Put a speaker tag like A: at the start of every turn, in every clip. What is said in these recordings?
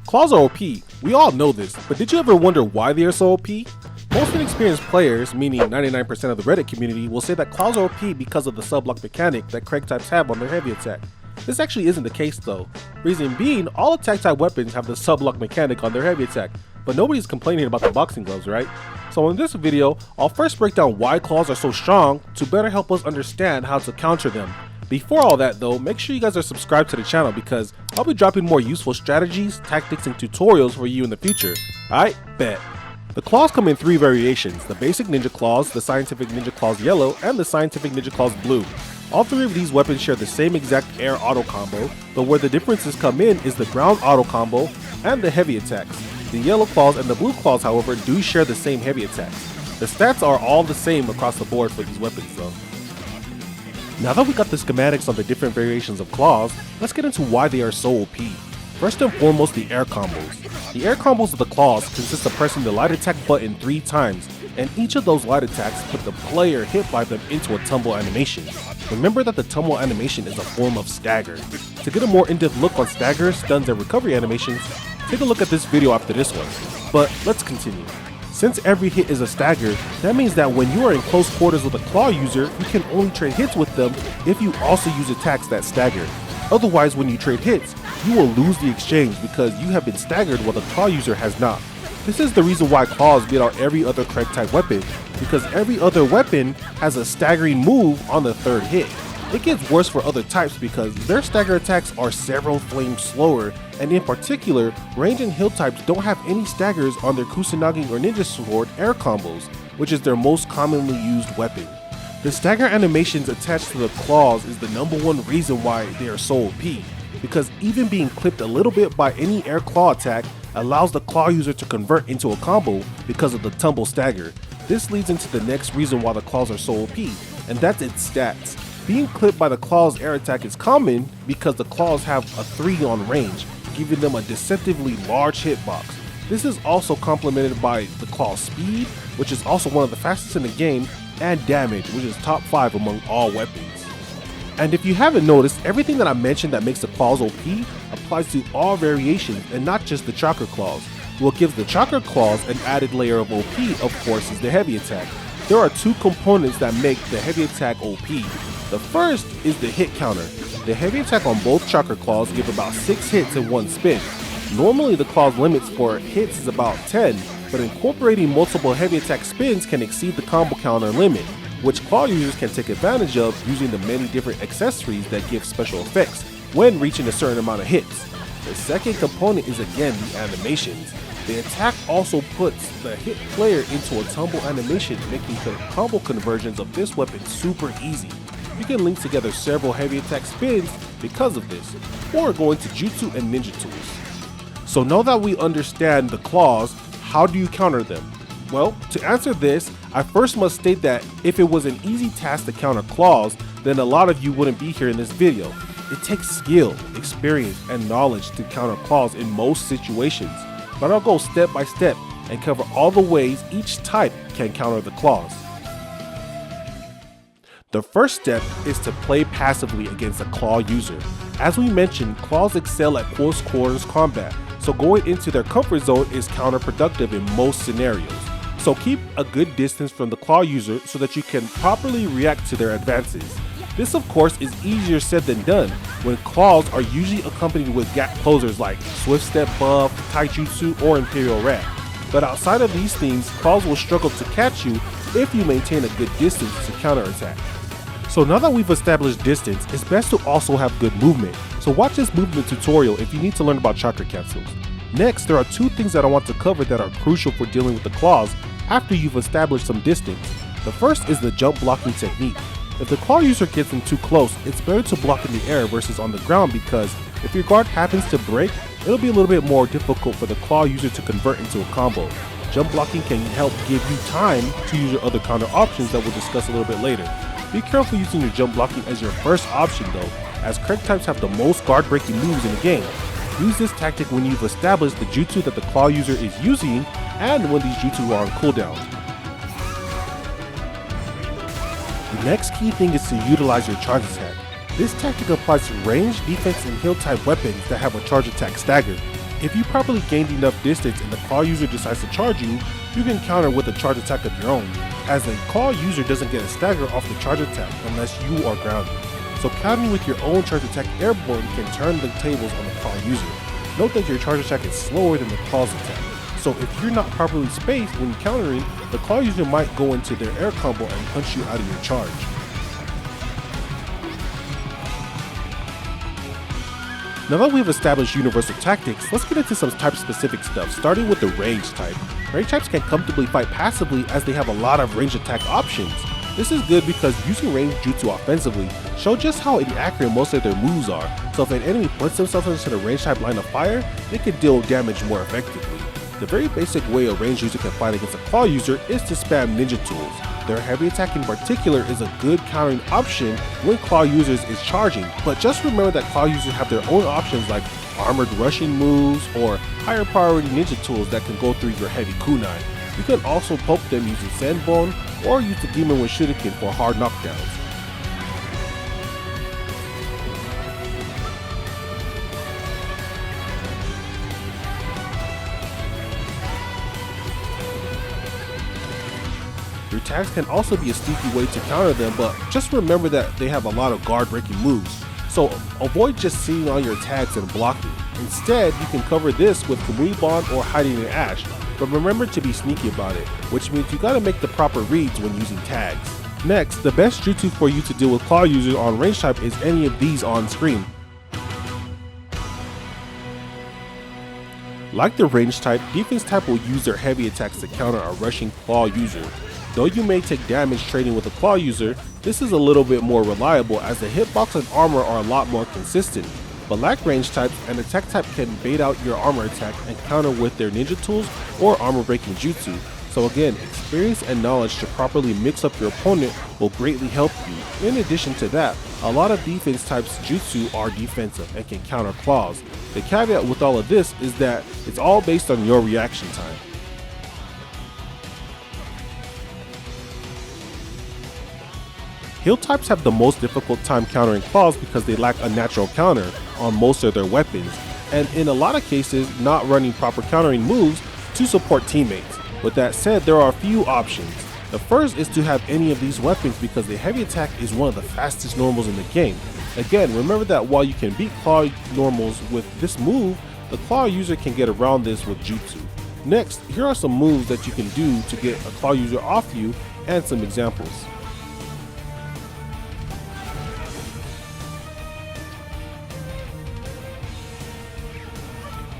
A: Claws are OP, we all know this, but did you ever wonder why they are so OP? Most inexperienced players, meaning 99% of the Reddit community, will say that claws are OP because of the sub-block mechanic that Craig types have on their heavy attack. This actually isn't the case though. Reason being, all attack type weapons have the sub-block mechanic on their heavy attack, but nobody's complaining about the boxing gloves, right? So in this video, I'll first break down why claws are so strong to better help us understand how to counter them. Before all that though, make sure you guys are subscribed to the channel because I'll be dropping more useful strategies, tactics, and tutorials for you in the future. Alright, bet. The claws come in three variations: the basic ninja claws, the scientific ninja claws yellow, and the scientific ninja claws blue. All three of these weapons share the same exact air auto combo, but where the differences come in is the ground auto combo and the heavy attacks. The yellow claws and the blue claws, however, do share the same heavy attacks. The stats are all the same across the board for these weapons though. Now that we got the schematics on the different variations of claws, let's get into why they are so OP. First and foremost, the air combos. The air combos of the claws consist of pressing the light attack button 3 times, and each of those light attacks put the player hit by them into a tumble animation. Remember that the tumble animation is a form of stagger. To get a more in-depth look on stagger, stuns, and recovery animations, take a look at this video after this one. But let's continue. Since every hit is a stagger, that means that when you are in close quarters with a claw user, you can only trade hits with them if you also use attacks that stagger. Otherwise, when you trade hits, you will lose the exchange because you have been staggered while the claw user has not. This is the reason why claws beat out every other Craig type weapon, because every other weapon has a staggering move on the third hit. It gets worse for other types because their stagger attacks are several frames slower, and in particular, range and hill types don't have any staggers on their Kusanagi or Ninja Sword air combos, which is their most commonly used weapon. The stagger animations attached to the claws is the #1 reason why they are so OP, because even being clipped a little bit by any air claw attack allows the claw user to convert into a combo because of the tumble stagger. This leads into the next reason why the claws are so OP, and that's its stats. Being clipped by the claw's air attack is common because the claws have a 3 on range, giving them a deceptively large hitbox. This is also complemented by the claw's speed, which is also one of the fastest in the game, and damage, which is top 5 among all weapons. And if you haven't noticed, everything that I mentioned that makes the claws OP applies to all variations and not just the Chakra claws. What gives the Chakra claws an added layer of OP, of course, is the heavy attack. There are 2 components that make the heavy attack OP. The first is the hit counter. The heavy attack on both Chakra claws give about 6 hits in one spin. Normally the claw's limits for hits is about 10, but incorporating multiple heavy attack spins can exceed the combo counter limit, which claw users can take advantage of using the many different accessories that give special effects when reaching a certain amount of hits. The second component is again the animations. The attack also puts the hit player into a tumble animation, making the combo conversions of this weapon super easy. You can link together several heavy attack spins because of this, or go into jutsu and ninja tools. So now that we understand the claws, how do you counter them? Well, to answer this, I first must state that if it was an easy task to counter claws, then a lot of you wouldn't be here in this video. It takes skill, experience, and knowledge to counter claws in most situations, but I'll go step by step and cover all the ways each type can counter the claws. The first step is to play passively against a claw user. As we mentioned, claws excel at close quarters combat, so going into their comfort zone is counterproductive in most scenarios. So keep a good distance from the claw user so that you can properly react to their advances. This of course is easier said than done when claws are usually accompanied with gap closers like Swift Step Buff, Taijutsu, or Imperial Wrap. But outside of these things, claws will struggle to catch you if you maintain a good distance to counterattack. So now that we've established distance, it's best to also have good movement. So watch this movement tutorial if you need to learn about chakra capsules. Next, there are 2 things that I want to cover that are crucial for dealing with the claws after you've established some distance. The first is the jump blocking technique. If the claw user gets in too close, it's better to block in the air versus on the ground because if your guard happens to break, it'll be a little bit more difficult for the claw user to convert into a combo. Jump blocking can help give you time to use your other counter options that we'll discuss a little bit later. Be careful using your jump blocking as your first option though, as Craig types have the most guard breaking moves in the game. Use this tactic when you've established the jutsu that the claw user is using and when these jutsu are on cooldown. The next key thing is to utilize your charge attack. This tactic applies to ranged, defense, and heal type weapons that have a charge attack stagger. If you properly gained enough distance and the claw user decides to charge you, you can counter with a charge attack of your own, as the claw user doesn't get a stagger off the charge attack unless you are grounded. So countering with your own charge attack airborne can turn the tables on the claw user. Note that your charge attack is slower than the claw's attack, so if you're not properly spaced when countering, the claw user might go into their air combo and punch you out of your charge. Now that we've established universal tactics, let's get into some type specific stuff, starting with the range type. Range types can comfortably fight passively as they have a lot of range attack options. This is good because using range jutsu offensively show just how inaccurate most of their moves are, so if an enemy puts themselves into the range type line of fire, they can deal damage more effectively. The very basic way a range user can fight against a claw user is to spam ninja tools. Their heavy attack in particular is a good countering option when claw users is charging, but just remember that claw users have their own options like armored rushing moves or higher priority ninja tools that can go through your heavy kunai. You can also poke them using Sandbone or use the Demon Wind Shuriken for hard knockdowns. Your tags can also be a sneaky way to counter them, but just remember that they have a lot of guard breaking moves, so avoid just sitting on your tags and blocking. Instead, you can cover this with Kamui Bond or hiding in Ash, but remember to be sneaky about it, which means you gotta make the proper reads when using tags. Next, the best jutsu for you to deal with claw users on range type is any of these on screen. Like the range type, defense type will use their heavy attacks to counter a rushing claw user. Though you may take damage trading with a claw user, this is a little bit more reliable as the hitbox and armor are a lot more consistent. But like range types, an attack type can bait out your armor attack and counter with their ninja tools or armor breaking jutsu. So again, experience and knowledge to properly mix up your opponent will greatly help you. In addition to that, a lot of defense types jutsu are defensive and can counter claws. The caveat with all of this is that it's all based on your reaction time. Heal types have the most difficult time countering claws because they lack a natural counter on most of their weapons, and in a lot of cases not running proper countering moves to support teammates. With that said, there are a few options. The first is to have any of these weapons because the heavy attack is one of the fastest normals in the game. Again, remember that while you can beat claw normals with this move, the claw user can get around this with jutsu. Next, here are some moves that you can do to get a claw user off you and some examples.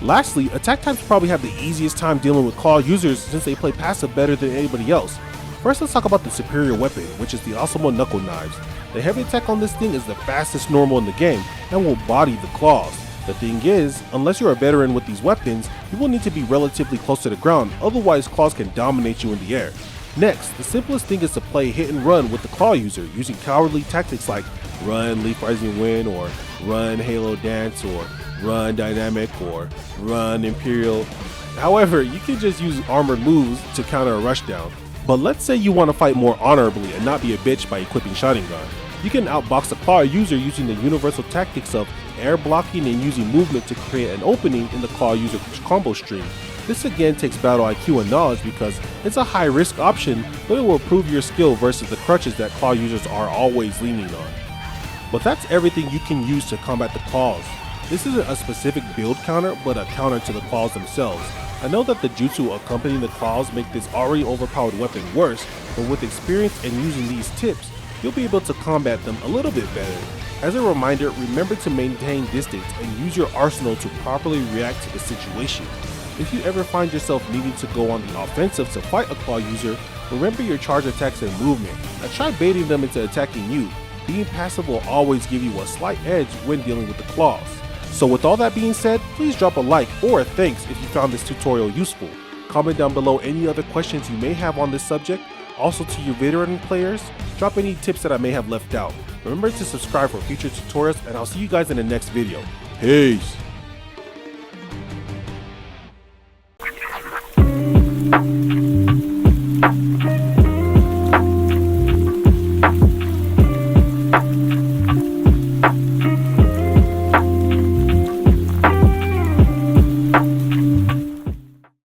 A: Lastly, attack types probably have the easiest time dealing with claw users since they play passive better than anybody else. First, let's talk about the superior weapon, which is the Asamo Knuckle Knives. The heavy attack on this thing is the fastest normal in the game and will body the claws. The thing is, unless you're a veteran with these weapons, you will need to be relatively close to the ground, otherwise claws can dominate you in the air. Next, the simplest thing is to play hit and run with the claw user using cowardly tactics like run Leaf Rising Wind or run Halo Dance or run Dynamic or run Imperial. However, you can just use armored moves to counter a rushdown. But let's say you want to fight more honorably and not be a bitch by equipping Sharingan. You can outbox a claw user using the universal tactics of air blocking and using movement to create an opening in the claw user combo stream. This again takes battle IQ and knowledge because it's a high risk option, but it will improve your skill versus the crutches that claw users are always leaning on. But that's everything you can use to combat the claws. This isn't a specific build counter, but a counter to the claws themselves. I know that the jutsu accompanying the claws make this already overpowered weapon worse, but with experience and using these tips, you'll be able to combat them a little bit better. As a reminder, remember to maintain distance and use your arsenal to properly react to the situation. If you ever find yourself needing to go on the offensive to fight a claw user, remember your charge attacks and movement, and try baiting them into attacking you. Being passive will always give you a slight edge when dealing with the claws. So with all that being said, please drop a like or a thanks if you found this tutorial useful. Comment down below any other questions you may have on this subject. Also to your veteran players, drop any tips that I may have left out. Remember to subscribe for future tutorials, and I'll see you guys in the next video. Peace!